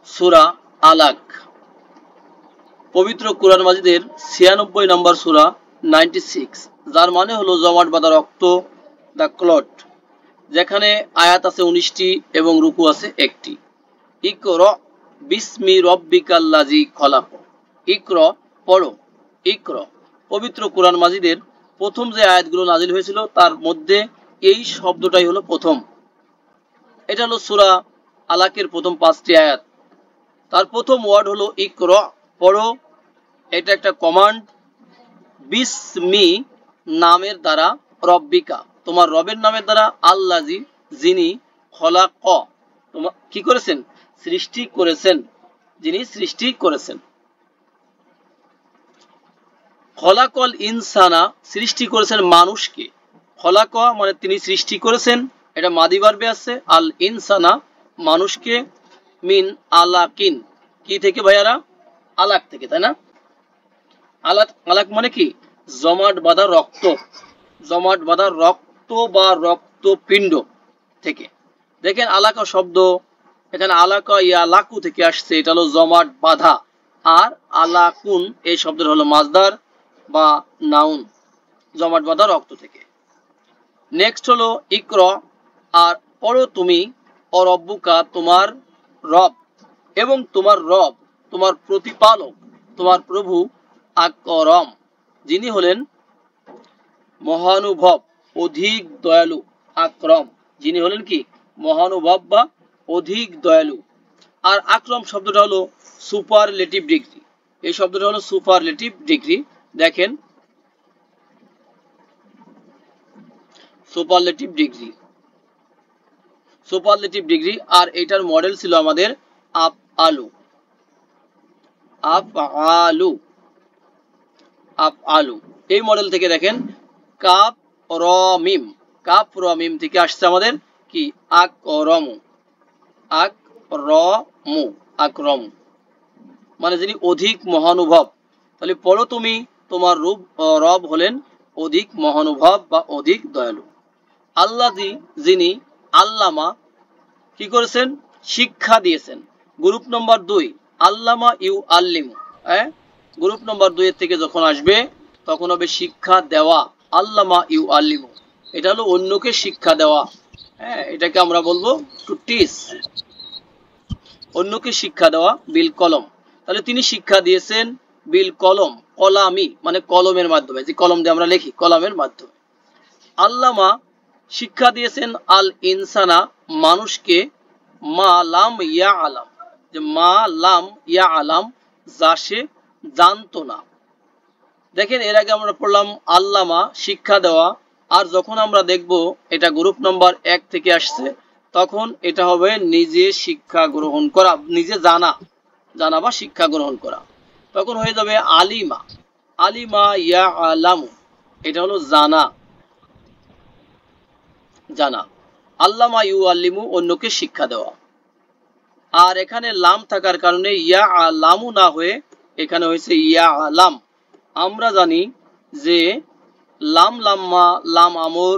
সূরা আলাক। পবিত্র কুরআন মাজিদের 96 নম্বর সূরা 96, যার মানে হলো জমাট বাঁধা রক্ত, দ্য ক্লট, যেখানে আয়াত আছে 19টি এবং রুকু আছে 1টি। ইকরা বিসমি রব্বিকাল্লাযী খলাক। ইকরা পড়ো, ইকরা। পবিত্র কুরআন মাজিদের প্রথম যে আয়াতগুলো নাজিল হয়েছিল তার মধ্যে এই শব্দটাই হলো প্রথম। এটা হলো সূরা আলাকের প্রথম 5টি আয়াত। তার প্রথম ওয়ার্ড হলো ইকরা, পড়ো। এটা একটা কমান্ড। বিসমি নামের দ্বারা, রব্বিকা তোমার রবের নামের দ্বারা, আল্লাযী যিনি, খলাক তোমার কি করেছেন, সৃষ্টি করেছেন, যিনি সৃষ্টি করেছেন। খলাকল ইনসানা সৃষ্টি করেছেন মানুষকে। খলাক মানে তিনি সৃষ্টি করেছেন, এটা মাদি ভার্বে আছে। আল ইনসানা মানুষকে, মিন আলাকিন কি থেকে ভাইয়ারা, আলাক থেকে, তাই না? আলাক, আলাক মানে কি, জমাট বাঁধা রক্ত, জমাট বাঁধা রক্ত বা রক্তপিণ্ড থেকে। দেখেন আলাকা শব্দ এখানে আলাকা ইয়া লাকু থেকে আসছে, এটা হলো জমাট বাঁধা। আর আলাকুন এই শব্দটা হলো মাজদার বা নাউন, জমাট বাঁধা রক্ত থেকে। নেক্সট হলো ইকরা, আর পড়ো তুমি, অরব্বুকা তোমার রব, এবং তোমার রব তোমার প্রতিপালক, তোমার প্রভু, আকরম যিনি হলেন মহানুভব, অধিক দয়ালু। আকরম যিনি হলেন কি, মহানুভব বা অধিক দয়ালু। আর আকরম শব্দটা হলো সুপারলেটিভ ডিগ্রি, এই শব্দটা হলো সুপারলেটিভ ডিগ্রি। দেখেন সুপারলেটিভ ডিগ্রি, সুপারলেটিভ ডিগ্রি। আর এটার মডেল ছিল আমাদের আপ আলু, আপ আলু, আপ আলু। এই মডেল থেকে দেখেন কাপ রমিম, কাপ রমিম থেকে আসছে আমাদের কি, আকরম, আকরমু, আকরম মানে যিনি অধিক মহানুভব। তাহলে পড়ো তুমি, তোমার রব হলেন অধিক মহানুভব বা অধিক দয়ালু। আল্লাযী যিনি, আল্লামা কি করেছেন, শিক্ষা দিয়েছেন। Group number 2 Allama you আল্লিমু, group number 2 এর থেকে যখন আসবে তখন হবে শিক্ষা দেওয়া। আল্লামা ইউ আল্লিমু এটা হলো অন্যকে শিক্ষা দেওয়া, এটাকে আমরা বলবো টু টিচ, অন্যকে শিক্ষা দেওয়া। বিল কলম, তাহলে তিনি শিক্ষা দিয়েছেন বিল কলম, কলামি মানে কলমের মাধ্যমে, যে কলম দিয়ে আমরা লিখি, কলমের মাধ্যমে। আল্লামা শিক্ষা দিয়েছেন আল ইনসানা মানুষকে, মা লাম ইয়া আলাম, যে মা লাম ইয়া আলাম যা সে জানতো না। দেখেন এর আগে আমরা পড়লাম আল্লামা শিক্ষা দেওয়া, আর যখন আমরা দেখব এটা গ্রুপ নাম্বার 1 থেকে আসছে তখন এটা হবে নিজে শিক্ষা গ্রহণ করা, নিজে জানা, জানা বা শিক্ষা গ্রহণ করা। তখন হয়ে যাবে আলিমা, আলিমা ইয়া আলামু এটা হলো জানা, জানা। আল্লামা ইউ আল্লিমু অন্যকে শিক্ষা দেওয়া। আর এখানে লাম থাকার কারণে ইয়া আলামু না হয়ে এখানে হয়েছে ইয়া আলাম। আমরা জানি যে লাম লাম্মা, লাম আমর,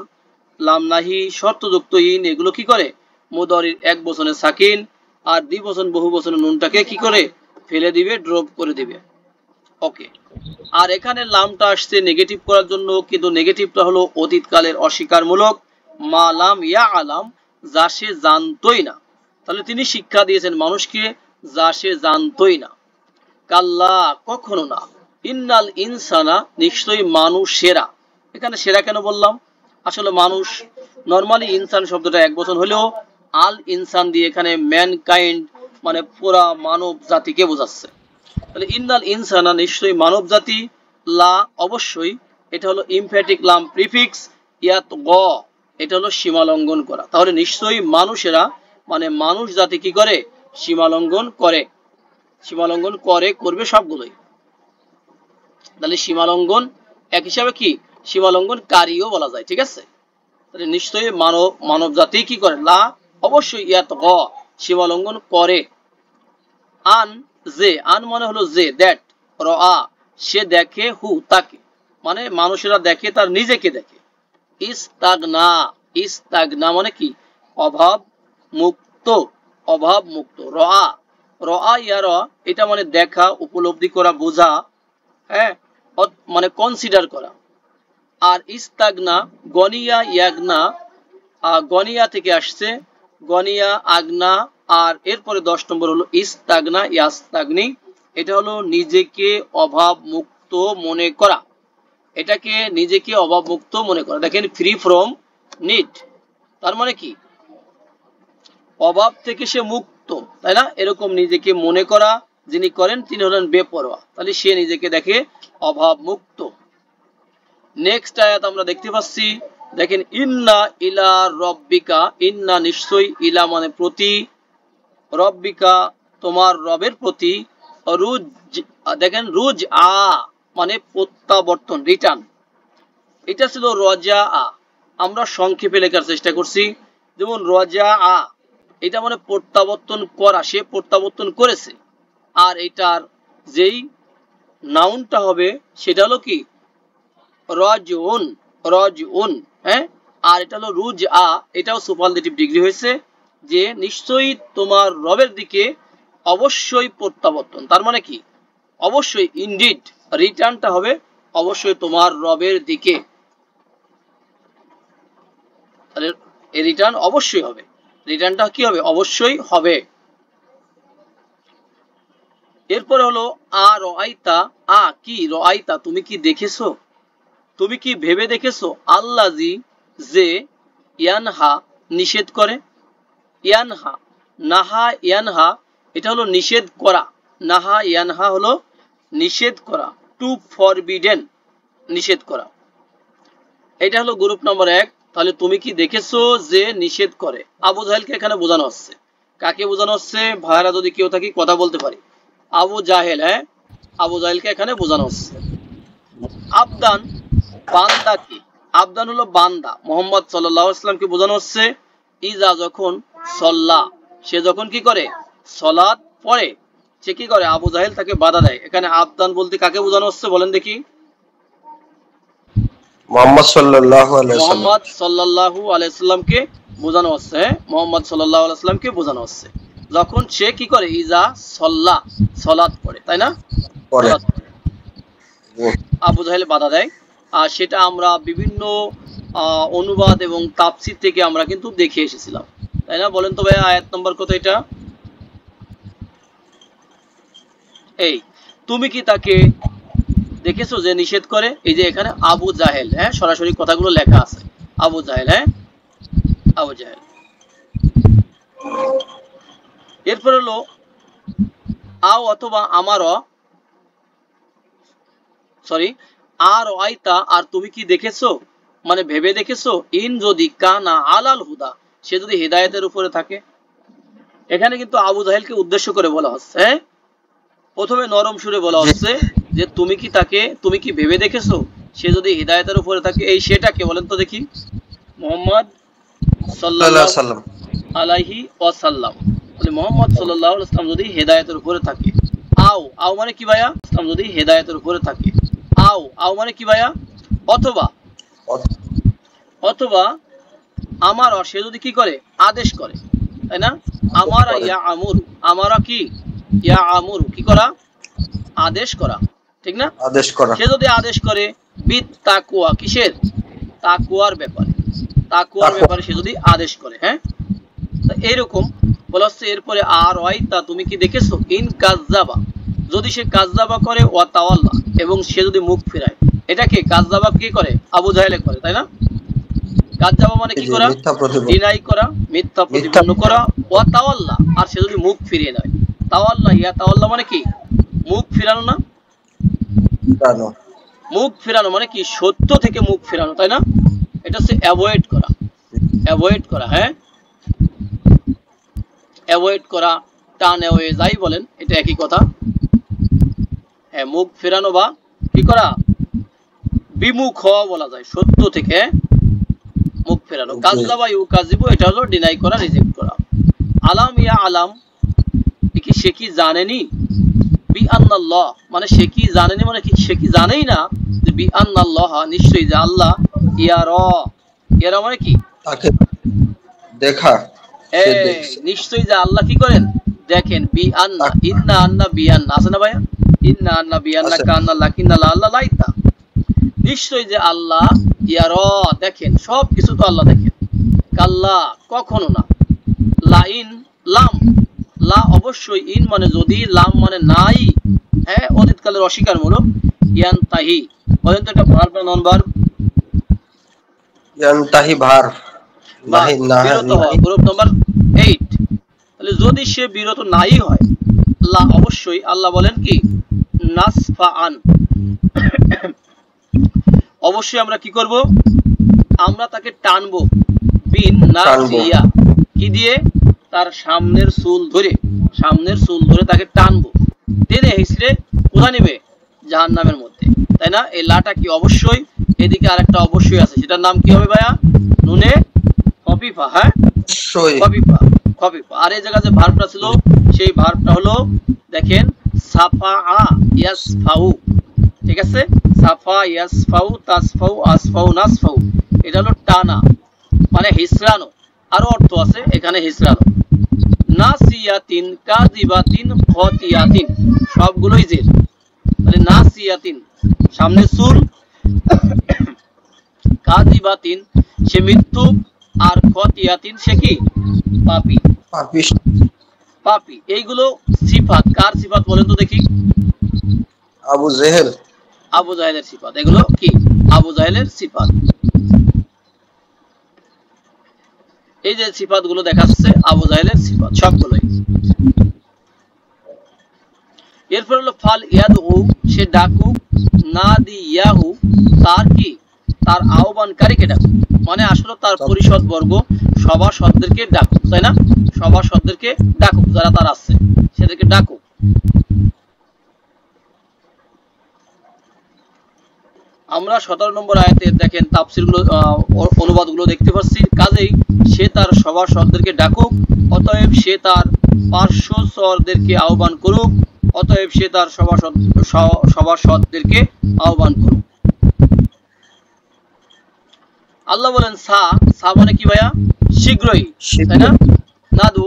লাম নাহি, শর্তযুক্ত ইন এগুলো কি করে, মুদারির এক বচনে সাকিন আর দ্বিবচন বহু বচনে নুনটাকে কি করে ফেলে দিবে, ড্রপ করে দিবে। ওকে। আর এখানে লামটা আসছে নেগেটিভ করার জন্য, কিন্তু নেগেটিভটা হলো অতীতকালের অস্বীকারমূলক। মা লাম ইয়া আলাম যা সে জানতোই না, তাহলে তিনি শিক্ষা দিয়েছেন মানুষকে যা সে জানতোই না। কাল্লা কখনো না, ইন্নাল ইনসানা নিশ্চয়ই মানুষেরা, এখানে সেরা কেন বললাম, আসলে মানুষ নরমালি ইনসান শব্দটা এক বচন হলেও আল ইনসান দিয়ে এখানে ম্যানকাইন্ড মানে পুরা মানব জাতিকে বোঝাচ্ছে। তাহলে ইন্নাল ইনসানা নিশ্চয়ই মানব জাতি, লা অবশ্যই, এটা হলো ইমফ্যাটিক লাম প্রিফিক্স, ইয়াত গ এটা হলো সীমা লঙ্ঘন করা। তাহলে নিশ্চয়ই মানুষেরা মানে মানুষ জাতি কি করে, সীমা লঙ্ঘন করে, সীমা লঙ্ঘন করে, করবে সবগুলোই। তাহলে সীমা লঙ্ঘন এক হিসাবে কি, সীমা লঙ্ঘনকারীও বলা যায়, ঠিক আছে। তাহলে নিশ্চয়ই মানব জাতি কি করে, লা অবশ্যই, ইয়াত গ সীমা লঙ্ঘন করে। আন যে, আন মানে হলো যে, দ্যাট, রা সে দেখে, হু তাকে, মানে মানুষেরা দেখে তার নিজেকে দেখে। ইস্তাগনা, ইস্তাগনা মানে কি, অভাব মুক্ত, অভাব মুক্ত। রা রআ ইয়ারা এটা মানে দেখা, উপলব্ধি করা, বোঝা, হ্যাঁ, মানে কনসিডার করা। আর ইস্তাগনা, গনিয়া ইয়াগনা, গনিয়া থেকে আসছে, গনিয়া আগনা। আর এরপরে 10 নম্বর হলো ইস্তাগনা ইয়াস্তাগনি, এটা হলো নিজেকে অভাব মুক্ত মনে করা। এটাকে নিজেকে অভাব মুক্ত মনে করা। দেখেন ফ্রি ফ্রম নিড, তার মানে কি অভাব থেকে সে মুক্ত, তাই না? এরকম নিজেকে মনে করা যিনি করেন তিনি হলেন বেপরোয়া, তাহলে সে নিজেকে দেখে অভাব মুক্ত। নেক্সট আয়াত আমরা দেখতে পাচ্ছি, দেখেন ইন্না ইলা রব্বিকা, ইন্না নিশ্চয়ই, ইলা মানে প্রতি, রব্বিকা তোমার রবের প্রতি, রুজ, দেখেন রুজ আ মানে প্রত্যাবর্তন, রিটার্ন। এটা ছিল রজা আ, আমরা সংক্ষেপে লেখার চেষ্টা করছি। যেমন রজা আ এটা মানে প্রত্যাবর্তন করা, সে প্রত্যাবর্তন করেছে। আর এটার যেই নাউনটা হবে সেটা হলো কি রজউন, রজউন, হ্যাঁ। আর এটা হলো রুজ আ, এটাও সুপারলেটিভ ডিগ্রি হয়েছে, যে নিশ্চয়ই তোমার রবের দিকে অবশ্যই প্রত্যাবর্তন, তার মানে কি অবশ্যই, ইনডিড, রিটার্নটা হবে অবশ্যই তোমার রবের দিকে, তাহলে এই রিটার্ন অবশ্যই হবে, রিটার্নটা কি হবে অবশ্যই হবে। এরপরে হলো আ রআইতা, আ কি রআইতা তুমি কি দেখেছো, তুমি কি ভেবে দেখেছো, আল্লাজি যে, ইয়ানহা নিষেধ করে, ইয়ানহা, নাহা ইয়ানহা এটা হলো নিষেধ করা, নাহা ইয়ানহা হলো নিষেধ করা, টু ফরবিডেন নিষেধ করা। এটা হলো গ্রুপ নম্বর 1। তাহলে তুমি কি দেখেছো যে নিষেধ করে, আবু জাহেলকে এখানে বোঝানো হচ্ছে। কাকে বোঝানো হচ্ছে? ভাইরা যদি কেউ থাকি কথা বলতে পারি। আবু জাহেল, হ্যাঁ, আবু জাহেলকে এখানে বোঝানো হচ্ছে। আবদান, বান্দা কি, আবদান হলো বান্দা, মোহাম্মদ সাল্লাল্লাহু আলাইহি ওয়াসাল্লামকে বোঝানো হচ্ছে। ইজা যখন, সল্লা সে যখন কি করে সালাত পড়ে, সে কি করে আবু জাহেল তাকে বাধা দেয়। এখানে আবদান বলতে কাকে বোঝানো হচ্ছে বলেন দেখি? মোহাম্মদ সাল্লাল্লাহু আলাইহি ওয়াসাল্লাম, মোহাম্মদ সাল্লাল্লাহু আলাইহি ওয়াসাল্লামকে বোঝানো হচ্ছে, মোহাম্মদ সাল্লাল্লাহু আলাইহি ওয়াসাল্লামকে বোঝানো হচ্ছে যখন সে কি করে ইজা সল্লা সালাত পড়ে, তাই না? সালাত পড়ে আবু জাহেল বাধা দেয়। আর সেটা আমরা বিভিন্ন অনুবাদ এবং তাফসীর থেকে আমরা কিন্তু দেখে এসেছিলাম, তাই না? বলেন তো ভাই আয়াত নম্বর কত এটা? এই তুমি কি তাকে দেখেছো যে নিষেধ করে, এই যে এখানে আবু জাহেল, হ্যাঁ, সরাসরি কথাগুলো লেখা আছে, আবু জাহেল, হ্যাঁ, আবু জাহেল। এরপর হলো আও অথবা আমারও, সরি, আর আইতা আর তুমি কি দেখেছো মানে ভেবে দেখেছো, ইন যদি কানা আলাল হুদা সে যদি হেদায়েতের উপরে থাকে। এখানে কিন্তু আবু জাহেলকে উদ্দেশ্য করে বলা হচ্ছে, হ্যাঁ, প্রথমে নরম সুরে বলা হচ্ছে যে তুমি কি তাকে, তুমি কি ভেবে দেখেছো সে যদি হেদায়েতের উপরে থাকে। এই সেটাকে বলেন তো দেখি? মোহাম্মদ সাল্লাল্লাহু আলাইহি ওয়াসাল্লাম, তাহলে মোহাম্মদ সাল্লাল্লাহু আলাইহি ওয়াসাল্লাম যদি হেদায়েতের উপরে থাকে। আও, আও মানে কি ভাইয়া? ইসলাম যদি হেদায়েতের উপরে থাকে। আও, আও মানে কি ভাইয়া? অথবা, অথবা আমার সে যদি কি করে আদেশ করে, তাই না? আমারা ইয়া আমুরু, আমারা কি ইয়া আমুরু কি করা, আদেশ করা, ঠিক না? আদেশ করা। সে যদি আদেশ করে বিত তাকওয়া, কিসের? তাকওয়ার ব্যাপারে, তাকওয়ার ব্যাপারে সে যদি আদেশ করে, হ্যাঁ, তো এইরকম বলা হচ্ছে। এরপরে আর ওয়াইতা তুমি কি দেখেছো, ইন কাযযাবা যদি সে কাযযাবা করে, ওয়া তাওয়াল্লা এবং সে যদি মুখ ফিরায়। এটাকে কাযযাবা কি করে? আবু জাহেলে করে, তাই না? কাযযাবা মানে কি করা? ডিনাই করা, মিথ্যা প্রতিপন্ন করা। ওয়া তাওয়াল্লা আর সে যদি মুখ ফিরিয়ে নেয়। তাওয়াল্লা, ইয়া তাওয়াল্লা মানে কি মুখ ফিরানো না? মুখ ফিরানো মানে কি সত্য থেকে মুখ ফিরানো, তাই না? এটা হচ্ছে অ্যাভয়েড করা, অ্যাভয়েড করা, হ্যাঁ, অ্যাভয়েড করা, টার্ন অ্যাওয়ে যাই বলেন এটা একই কথা। হ্যাঁ, মুখ ফেরানো বা কি করা, বিমুখ হওয়া বলা যায়, সত্য থেকে মুখ ফেরানো। কাযযাবা ইউকাযিবু এটা হলো ডিনাই করা, রিজেক্ট করা। আলাম ইয়া আলাম কি সে কি জানেনি, বি আন্নাল্লাহ মানে সে কি জানেনি মানে কি সে কি জানেই না যে বি আন্নাল্লাহ নিশ্চয়ই যে আল্লাহ, ইয়ারা, ইয়ারা মানে কি তাকে দেখা, নিশ্চয়ই যে আল্লাহ কি করেন দেখেন বি আন্না, ইন্না আন্না বি আন্না আছে না ভাইয়া? ইন্না আন্না বি আন্না কান্না লাকিন্না লা আল্লাহ লাইতা, নিশ্চয়ই যে আল্লাহ ইয়ার, দেখেন সব কিছু তো আল্লাহ দেখেন। কাল্লা কখনো না, লাইন লাম, লা অবশ্যই, ইন মানে যদি, লাম মানে নাই, হ্যাঁ অতীতকালের অস্বীকারমূলক। ইয়ানতাহি বলেন তো এটা ভার্ব না নন ভার্ব? ইয়ানতাহি ভার্ব, নাহি না বিরত হওয়া, গ্রুপ নাম্বার 8। তাহলে যদি সে বিরত নাই হয়, লা অবশ্যই আল্লাহ বলেন কি নাসফাআন, অবশ্যই আমরা কি করব, আমরা তাকে টানবো, বিন নাসিয়া, কি দিয়ে, তার সামনের চুল ধরে, সামনের চুল ধরে তাকে টানবো, টেনে হিসড়ে কোথায় নেবে, জাহান্নামের মধ্যে, তাই না? এই লাটা কি অবশ্যই, এদিকে আরেকটা অবশ্যই আছে, সেটার নাম কি হবে ভাইয়া? নুনে খফিফা, হ্যাঁ খফিফা, খফিফা। আর এই জায়গায় যে ভার্বটা ছিল, সেই ভার্বটা হলো দেখেন সাফা ইয়াসফাউ, ঠিক আছে? সাফা ইয়াসফাউ, তাসফাউ, আসফাউ, নাসফাউ, এটা হলো টানা মানে হিসরানো, আরো অর্থ আছে এখানে হিসরানো। নাসিয়াতিন, কাযিবাতিন, খাতিয়াতিন, সবগুলোই জের। তাহলে নাসিয়াতিন সামনে চুল, কাযিবাতিন সে মৃত্যু, আর খাতিয়াতিন সে কি পাপী, পাপী। এইগুলো সিফাত, কার সিফাত বলেন তো দেখি? আবু জেহেল, আবু জাহেলের সিফাত। এগুলো কি আবু জাহেলের সিফাত। এই যে সিফাত গুলো দেখাচ্ছে আবু জাহেলের সিফাত সবগুলোই। এরপর হলো ফাল ইয়াদু, সে ডাকুক, নাদিয়াহু, তার কি, তার আহ্বানকারীকে ডাকুক, মানে আসলে তার পরিষদ বর্গ সভাসদদেরকে ডাকুক, তাই না? সভাসদদেরকে ডাকুক, যারা তার আছে সেদেরকে ডাকুক। আমরা 17 নম্বর আয়াতে দেখেন তাফসীরগুলো, অনুবাদগুলো দেখতে পাচ্ছি। কাজেই সে তার সভাসদদেরকে ডাকুক, অতএব সে তার পার্শ্বচরদেরকে আহ্বান করুক, অতএব সে তার সভাসদদেরকে আহ্বান করুক। আল্লাহ বলেন সা, সা মানে কি ভাইয়া? শীঘ্রই, তাই না? নাদু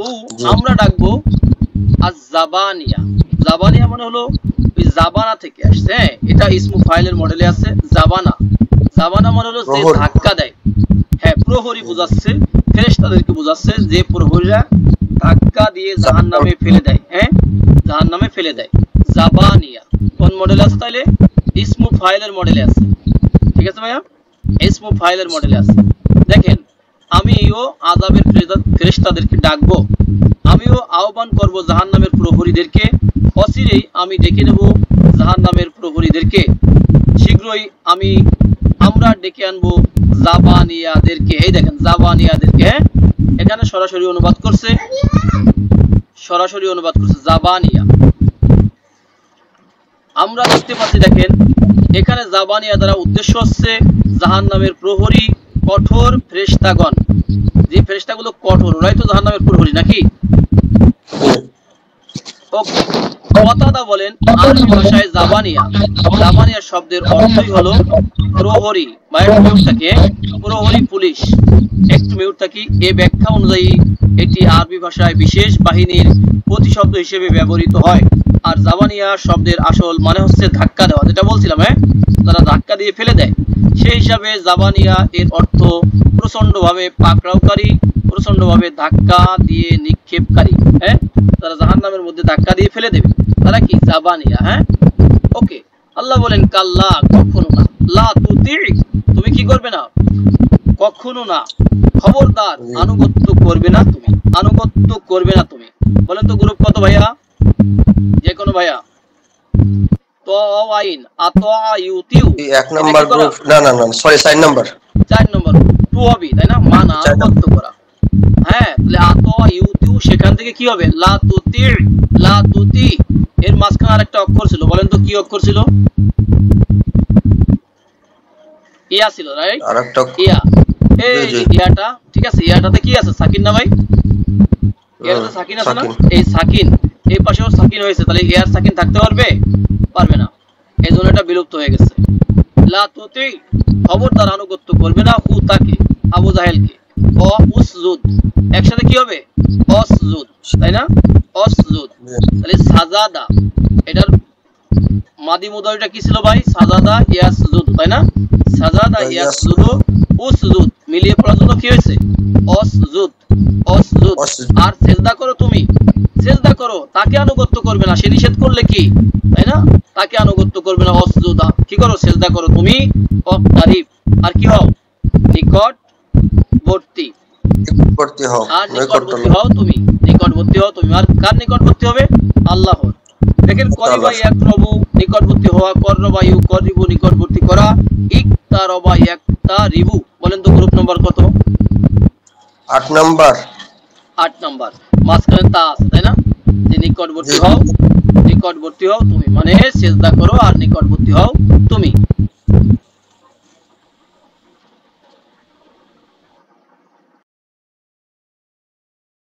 আমরা ডাকবো, আজ-জাবানিয়া, জাবানিয়া মানে হলো ওই জাবানা থেকে আসছে, হ্যাঁ এটা ইসমু ফাইলের মডেলে আছে। জাবানা, জাবানা মানে হলো যে ধাক্কা দেয়, হ্যাঁ প্রহরী বোঝাচ্ছে, ফেরেশতাদেরকে বোঝাচ্ছে যে প্রহরীরা ধাক্কা দিয়ে জাহান্নামে ফেলে দেয়, হ্যাঁ জাহান্নামে ফেলে দেয়। জাবানিয়া কোন মডেলে আছে? তাইলে ইসমু ফাইলের মডেলে আছে, ঠিক আছে ভাইয়া? ইসমু ফাইলের মডেলে আছে। দেখেন আমিও আযাবের ফেরেশতাদেরকে ডাকবো, আমিও আহ্বান করব জাহান্নামের প্রহরীদেরকে, অচিরেই আমি ডেকে নেব জাহান্নামের প্রহরীদেরকে, শীঘ্রই আমরা ডেকে আনবো জাবানিয়াদেরকে। এই দেখেন জাবানিয়াদেরকে, হ্যাঁ এখানে সরাসরি অনুবাদ করছে, জাবানিয়া। আমরা দেখতে পাচ্ছি, দেখেন এখানে জাবানিয়া দ্বারা উদ্দেশ্য হচ্ছে জাহান্নামের প্রহরী, কঠোর ফেরেশতাগণ, যে ফেরেশতাগুলো কঠোর, ওরাই তো জাহান্নামের প্রহরী নাকি? কতাদা বলেন আরবি ভাষায় জাবানিয়া, জাবানিয়া শব্দের অর্থই হলো প্রহরী বা প্রহরী, পুলিশ। একটু মিউট থাকি। এই ব্যাখ্যা অনুযায়ী এটি আরবি ভাষায় বিশেষ বাহিনীর প্রতিশব্দ হিসেবে ব্যবহৃত হয়। আর জাবানিয়া শব্দের আসল মানে হচ্ছে ধাক্কা দেওয়া, যেটা বলছিলাম, হ্যাঁ তারা ধাক্কা দিয়ে ফেলে দেয়, সেই হিসাবে জাবানিয়া এর অর্থ প্রচন্ডভাবে পাকড়াওকারী, প্রচন্ডভাবে ধাক্কা দিয়ে নিক্ষেপকারী, হ্যাঁ তারা জাহান্নামের মধ্যে ধাক্কা দিয়ে ফেলে দেবে, তারা কি জাবানিয়া। হ্যাঁ ওকে। আল্লাহ বলেন কাল্লা কখনো না, লা তুতি তুমি কি করবে না, কখনো না, খবরদার আনুগত্য করবে না তুমি, আনুগত্য করবে না তুমি। বলেন তো গ্রুপ কত ভাইয়া? যে কোনো ভাইয়া? তাওয়াইন আতায়ুতিউ 1 নাম্বার গ্রুপ, না না না সরি 4 নাম্বার, 4 নাম্বার টু হবে, তাই না? মানা আনুগত্য করা, হ্যাঁ তাহলে আতায়ুতিউ সেখান থেকে কি হবে? লা তুতি, লা তুতি এর মাঝখানে আরেকটা অক্ষর ছিল, বলেন তো কি অক্ষর ছিল? ইয়া ছিল, রাইট? আরেকটা ইয়া, এই ইয়াটা, ঠিক আছে ইয়াটাতে কি আছে? সাকিন না ভাই? ইয়াটাতে সাকিন আছে না? এই সাকিন, এই পাশেও সাকিন হয়েছে, তাহলে ইয়ার সাকিন থাকতে পারবে? পারবে না, এই জন্য এটা বিলুপ্ত হয়ে গেছে। লা তুতি খবরদার আনুগত্য করবে না, হু তাকে, আবু জাহেলকে, উসজুদ, একসাথে কি হবে? অসজুদ, তাই না? অসজুদ। তাহলে সাজাদা, এটার মাদি মুদারিটা কি ছিল ভাই? সাজাদা ইয়াসজুদ, তাই না? সাজাদা ইয়াসজুদ উসজুদ, মিলিয়ে পড়ার জন্য কি হয়েছে? অসজুদ, অসজুদ। আর সিজদা করো তুমি, সিজদা করো, তাকে আনুগত্য করবে না, সে নিষেধ করলে কি, তাই না? তাকে আনুগত্য করবে না। অসজুদা, কি করো? সিজদা করো তুমি। ওয়াক্তারিব, আর কি হও? নিকটবর্তী, নিকটবর্তী হও, আর নিকটবর্তী হও তুমি, নিকটবর্তী হও তুমি। আর কার নিকটবর্তী হবে? আল্লাহর। দেখেন করিবা ইয়াকরবু, নিকটবর্তী হওয়া, করবা ইউকরিবু, নিকটবর্তী করা, ইকতারবা ইয়াকতারিবু। বলেন তো গ্রুপ নাম্বার কত? 8 নাম্বার। 8 নাম্বার। মাঝখানে তা আছে, তাই না? যে নিকটবর্তী হও, নিকটবর্তী হও তুমি, মানে সিজদা করো আর নিকটবর্তী হও তুমি।